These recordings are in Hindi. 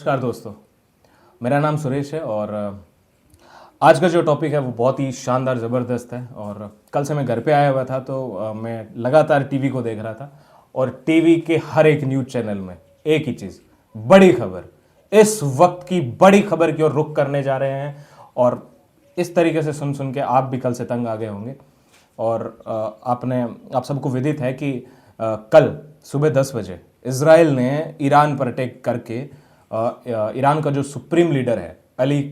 नमस्कार दोस्तों, मेरा नाम सुरेश है और आज का जो टॉपिक है वो बहुत ही शानदार ज़बरदस्त है। और कल से मैं घर पे आया हुआ था तो मैं लगातार टीवी को देख रहा था और टीवी के हर एक न्यूज़ चैनल में एक ही चीज़, बड़ी खबर, इस वक्त की बड़ी खबर की ओर रुख करने जा रहे हैं। और इस तरीके से सुन सुन के आप भी कल से तंग आ गए होंगे। और आप सबको विदित है कि कल सुबह 10 बजे इसराइल ने ईरान पर अटैक करके ईरान का जो सुप्रीम लीडर है अली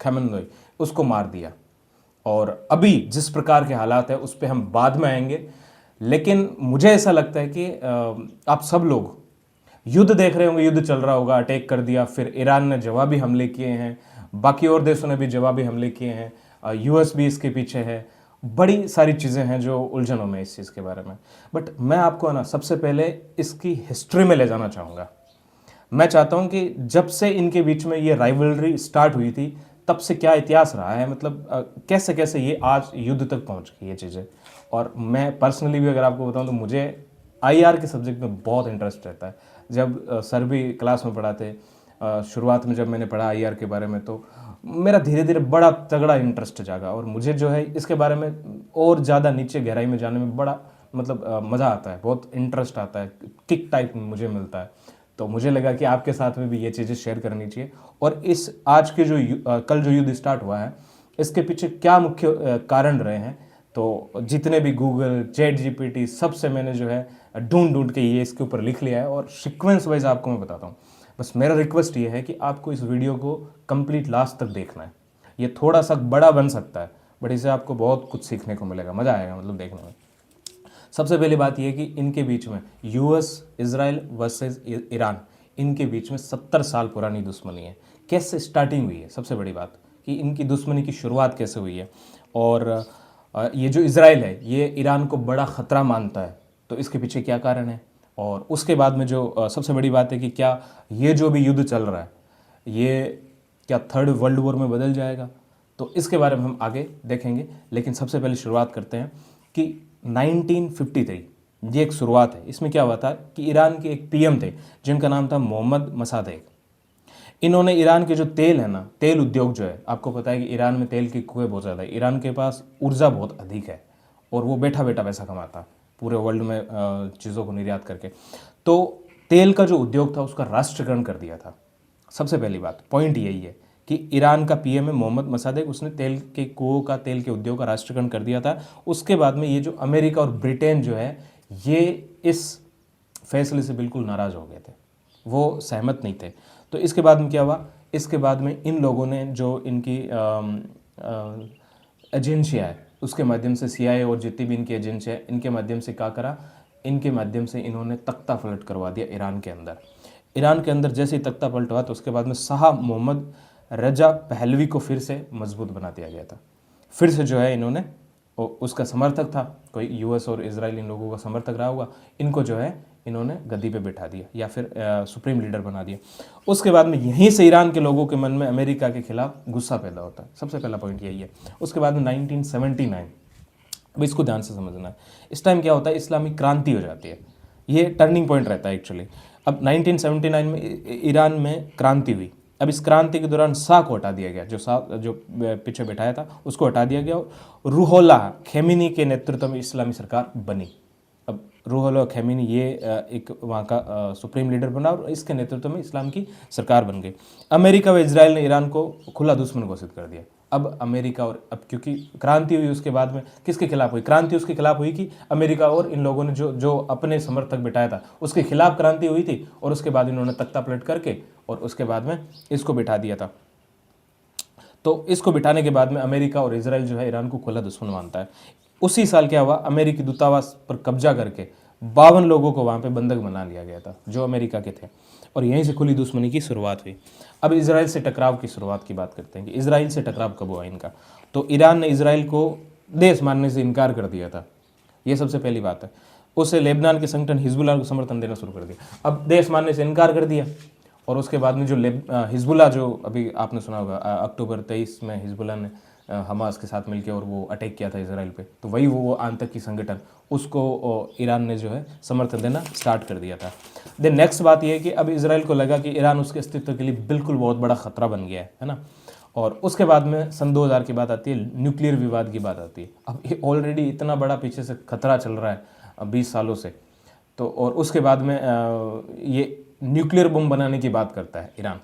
खमेनेई उसको मार दिया। और अभी जिस प्रकार के हालात है उस पर हम बाद में आएंगे, लेकिन मुझे ऐसा लगता है कि आप सब लोग युद्ध देख रहे होंगे, युद्ध चल रहा होगा, अटैक कर दिया, फिर ईरान ने जवाबी हमले किए हैं, बाकी और देशों ने भी जवाबी हमले किए हैं, यूएस भी इसके पीछे है, बड़ी सारी चीज़ें हैं जो उलझनों में इस चीज़ के बारे में। बट मैं आपको ना सबसे पहले इसकी हिस्ट्री में ले जाना चाहूँगा। मैं चाहता हूं कि जब से इनके बीच में ये राइवलरी स्टार्ट हुई थी तब से क्या इतिहास रहा है, मतलब कैसे कैसे ये आज युद्ध तक पहुंच गई ये चीज़ें। और मैं पर्सनली भी अगर आपको बताऊं तो मुझे आईआर के सब्जेक्ट में बहुत इंटरेस्ट रहता है। जब सर भी क्लास में पढ़ाते, शुरुआत में जब मैंने पढ़ा आईआर के बारे में तो मेरा धीरे धीरे बड़ा तगड़ा इंटरेस्ट जागा और मुझे जो है इसके बारे में और ज़्यादा नीचे गहराई में जाने में बड़ा मतलब मज़ा आता है, बहुत इंटरेस्ट आता है, किक टाइप मुझे मिलता है। तो मुझे लगा कि आपके साथ में भी ये चीज़ें शेयर करनी चाहिए। और इस आज के जो कल जो युद्ध स्टार्ट हुआ है इसके पीछे क्या मुख्य कारण रहे हैं, तो जितने भी गूगल, चैट जीपीटी, सबसे मैंने जो है ढूंढ ढूंढ के ये इसके ऊपर लिख लिया है और सीक्वेंस वाइज आपको मैं बताता हूँ। बस मेरा रिक्वेस्ट ये है कि आपको इस वीडियो को कंप्लीट लास्ट तक देखना है। ये थोड़ा सा बड़ा बन सकता है बट इससे आपको बहुत कुछ सीखने को मिलेगा, मज़ा आएगा मतलब देखने में। सबसे पहली बात यह कि इनके बीच में यूएस इजराइल वर्सेस ईरान, इनके बीच में 70 साल पुरानी दुश्मनी है। कैसे स्टार्टिंग हुई है, सबसे बड़ी बात कि इनकी दुश्मनी की शुरुआत कैसे हुई है। और ये जो इजराइल है ये ईरान को बड़ा ख़तरा मानता है, तो इसके पीछे क्या कारण है। और उसके बाद में जो सबसे बड़ी बात है कि क्या ये जो भी युद्ध चल रहा है ये क्या थर्ड वर्ल्ड वॉर में बदल जाएगा, तो इसके बारे में हम आगे देखेंगे। लेकिन सबसे पहले शुरुआत करते हैं कि 1953 ये एक शुरुआत है। इसमें क्या हुआ था कि ईरान के एक पीएम थे जिनका नाम था मोहम्मद मसादेक। इन्होंने ईरान के जो तेल है ना, तेल उद्योग जो है, आपको पता है कि ईरान में तेल की कुएं बहुत ज़्यादा है, ईरान के पास ऊर्जा बहुत अधिक है और वो बैठा बैठा पैसा कमाता है पूरे वर्ल्ड में चीज़ों को निर्यात करके। तो तेल का जो उद्योग था उसका राष्ट्रीयकरण कर दिया था। सबसे पहली बात पॉइंट यही है कि ईरान का पीएम है मोहम्मद मसादेक, उसने तेल के कुओं का, तेल के उद्योग का राष्ट्रीयकरण कर दिया था। उसके बाद में ये जो अमेरिका और ब्रिटेन जो है ये इस फैसले से बिल्कुल नाराज़ हो गए थे, वो सहमत नहीं थे। तो इसके बाद में क्या हुआ, इसके बाद में इन लोगों ने जो इनकी एजेंसियाँ है उसके माध्यम से, सीआईए और जितनी भी इनकी एजेंसियाँ है इनके माध्यम से क्या करा, इनके माध्यम से इन्होंने तख्ता पलट करवा दिया ईरान के अंदर। ईरान के अंदर जैसे ही तख्ता पलट हुआ तो उसके बाद में शाह मोहम्मद रजा पहलवी को फिर से मजबूत बना दिया गया था। फिर से जो है इन्होंने उसका समर्थक था, कोई यूएस और इजराइल इन लोगों का समर्थक रहा होगा, इनको जो है इन्होंने गद्दी पे बैठा दिया या फिर सुप्रीम लीडर बना दिया। उसके बाद में यहीं से ईरान के लोगों के मन में अमेरिका के खिलाफ गुस्सा पैदा होता है। सबसे पहला पॉइंट यही है। उसके बाद में 1979, अब इसको ध्यान से समझना है, इस टाइम क्या होता है, इस्लामिक क्रांति हो जाती है। ये टर्निंग पॉइंट रहता है एक्चुअली। अब 1979 में ईरान में क्रांति हुई। अब इस क्रांति के दौरान शाह को हटा दिया गया, जो पीछे बैठाया था उसको हटा दिया गया। रूहोल्ला खेमिनी के नेतृत्व में इस्लामी सरकार बनी। अब रूहोल्ला खेमिनी ये एक वहाँ का सुप्रीम लीडर बना और इसके नेतृत्व में इस्लाम की सरकार बन गई। अमेरिका व इजराइल ने ईरान को खुला दुश्मन घोषित कर दिया। अब अमेरिका और अब क्योंकि क्रांति हुई उसके बाद में किसके खिलाफ हुई, क्रांति उसके खिलाफ हुई कि अमेरिका और इन लोगों ने जो जो अपने समर्थक बिठाया था उसके खिलाफ क्रांति हुई थी। और उसके बाद इन्होंने तख्ता पलट करके और उसके बाद में इसको बिठा दिया था। तो इसको बिठाने के बाद में अमेरिका और इजराइल जो है ईरान को खुला दुश्मन मानता है। उसी साल क्या हुआ, अमेरिकी दूतावास पर कब्जा करके 52 लोगों को वहाँ पे बंधक बना लिया गया था जो अमेरिका के थे और यहीं से खुली दुश्मनी की शुरुआत हुई। अब इसराइल से टकराव की शुरुआत की बात करते हैं कि इसराइल से टकराव कब हुआ इनका। तो ईरान ने इसराइल को देश मानने से इनकार कर दिया था, ये सबसे पहली बात है। उसे लेबनान के संगठन हिजबुल्लाह को समर्थन देना शुरू कर दिया। अब देश मानने से इनकार कर दिया और उसके बाद में जो हिजबुल्लाह, जो अभी आपने सुना होगा अक्टूबर 23 में हिजबुल्लाह ने हमास के साथ मिलकर और वो अटैक किया था इसराइल पे, तो वही वो आतंकी संगठन उसको ईरान ने जो है समर्थन देना स्टार्ट कर दिया था। देन नेक्स्ट बात ये है कि अब इसराइल को लगा कि ईरान उसके अस्तित्व के लिए बिल्कुल बहुत बड़ा खतरा बन गया है ना। और उसके बाद में सन 2000 की बात आती है, न्यूक्लियर विवाद की बात आती है। अब ये ऑलरेडी इतना बड़ा पीछे से खतरा चल रहा है 20 सालों से, तो और उसके बाद में ये न्यूक्लियर बम बनाने की बात करता है ईरान।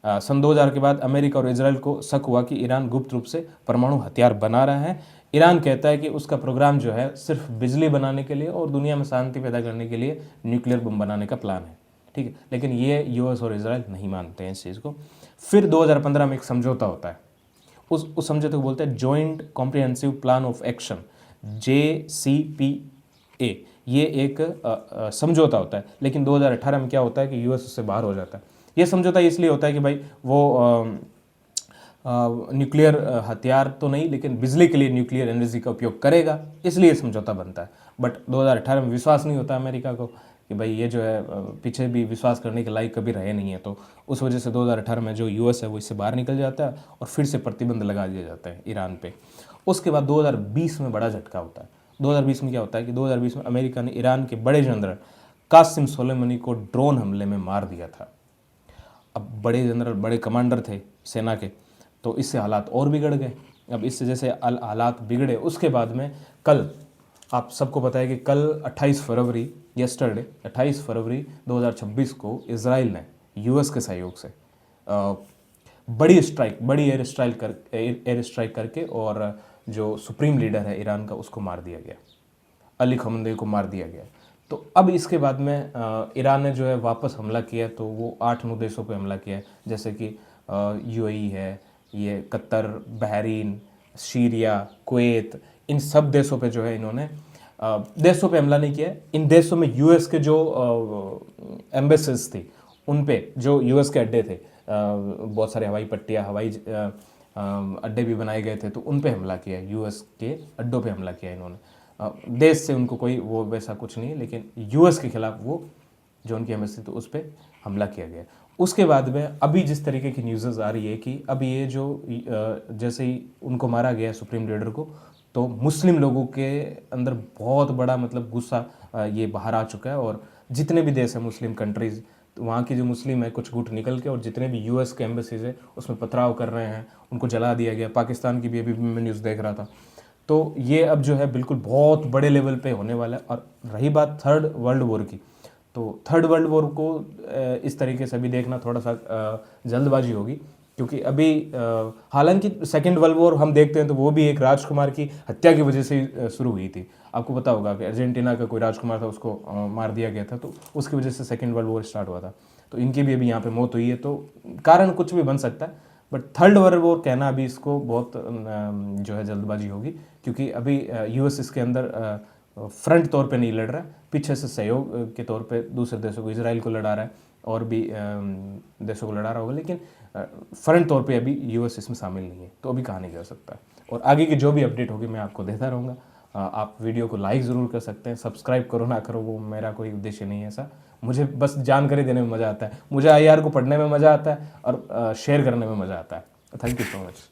सन 2000 के बाद अमेरिका और इजराइल को शक हुआ कि ईरान गुप्त रूप से परमाणु हथियार बना रहा है। ईरान कहता है कि उसका प्रोग्राम जो है सिर्फ बिजली बनाने के लिए और दुनिया में शांति पैदा करने के लिए न्यूक्लियर बम बनाने का प्लान है, ठीक है। लेकिन ये यूएस और इजराइल नहीं मानते हैं इस चीज़ को। फिर 2015 में एक समझौता होता है, उस समझौते को बोलते हैं joint comprehensive plan of action, JCPA। ये एक समझौता होता है। लेकिन 2018 में क्या होता है कि यूएस उससे बाहर हो जाता है। ये समझौता इसलिए होता है कि भाई वो न्यूक्लियर हथियार तो नहीं, लेकिन बिजली के लिए न्यूक्लियर एनर्जी का उपयोग करेगा, इसलिए समझौता बनता है। बट 2018 में विश्वास नहीं होता अमेरिका को कि भाई ये जो है पीछे भी विश्वास करने के लायक कभी रहे नहीं है, तो उस वजह से 2018 में जो यूएस है वो इससे बाहर निकल जाता है और फिर से प्रतिबंध लगा दिया जाता है ईरान पे। उसके बाद 2020 में बड़ा झटका होता है। 2020 में क्या होता है कि 2020 में अमेरिका ने ईरान के बड़े जनरल कासिम सोलेमनी को ड्रोन हमले में मार दिया था। अब बड़े जनरल, बड़े कमांडर थे सेना के, तो इससे हालात और बिगड़ गए। अब इससे जैसे हालात बिगड़े, उसके बाद में कल आप सबको पता है कि कल 28 फरवरी, यस्टरडे 28 फरवरी 2026 को इजराइल ने यूएस के सहयोग से बड़ी एयर स्ट्राइक करके और जो सुप्रीम लीडर है ईरान का उसको मार दिया गया, अली खamenei को मार दिया गया। तो अब इसके बाद में ईरान ने जो है वापस हमला किया, तो वो 8-9 देशों पे हमला किया है, जैसे कि UAE है, ये कतर, बहरीन, सीरिया, कुवैत, इन सब देशों पे जो है इन्होंने देशों पे हमला नहीं किया है। इन देशों में यूएस के जो एम्बेसीज थी उन पे, जो यूएस के अड्डे थे, बहुत सारे हवाई पट्टियाँ, हवाई अड्डे भी बनाए गए थे, तो उन पे हमला किया है, यूएस के अड्डों पे हमला किया इन्होंने। देश से उनको कोई वो वैसा कुछ नहीं है, लेकिन यूएस के खिलाफ वो जो उनकी एम्बेसी थी उस पर हमला किया गया। उसके बाद में अभी जिस तरीके की न्यूज़ आ रही है कि अभी ये जो जैसे ही उनको मारा गया सुप्रीम लीडर को, तो मुस्लिम लोगों के अंदर बहुत बड़ा मतलब गुस्सा ये बाहर आ चुका है। और जितने भी देश हैं मुस्लिम कंट्रीज़, तो वहाँ के जो मुस्लिम है कुछ गुट निकल के और जितने भी यूएस के एम्बेसीज है उसमें पथराव कर रहे हैं, उनको जला दिया गया। पाकिस्तान की भी अभी मैं न्यूज़ देख रहा था। तो ये अब जो है बिल्कुल बहुत बड़े लेवल पे होने वाला है। और रही बात थर्ड वर्ल्ड वॉर की, तो थर्ड वर्ल्ड वॉर को इस तरीके से भी देखना थोड़ा सा जल्दबाजी होगी, क्योंकि अभी हालांकि सेकेंड वर्ल्ड वॉर हम देखते हैं तो वो भी एक राजकुमार की हत्या की वजह से शुरू हुई थी। आपको पता होगा कि अर्जेंटीना का कोई राजकुमार था, उसको मार दिया गया था, तो उसकी वजह से सेकेंड वर्ल्ड वॉर स्टार्ट हुआ था। तो इनकी भी अभी यहाँ पे मौत हुई है, तो कारण कुछ भी बन सकता है। बट थर्ड वर्ल्ड वॉर कहना अभी इसको बहुत जो है जल्दबाजी होगी, क्योंकि अभी यूएस इसके अंदर फ्रंट तौर पे नहीं लड़ रहा है, पीछे से सहयोग के तौर पे दूसरे देशों को, इसराइल को लड़ा रहा है और भी देशों को लड़ा रहा होगा, लेकिन फ्रंट तौर पे अभी यूएस इसमें शामिल नहीं है। तो अभी कहा नहीं जा सकता है। और आगे की जो भी अपडेट होगी मैं आपको देता रहूँगा। आप वीडियो को लाइक ज़रूर कर सकते हैं, सब्सक्राइब करो ना करो वो मेरा कोई उद्देश्य नहीं है ऐसा। मुझे बस जानकारी देने में मज़ा आता है, मुझे IR को पढ़ने में मज़ा आता है और शेयर करने में मज़ा आता है। Thank you so much.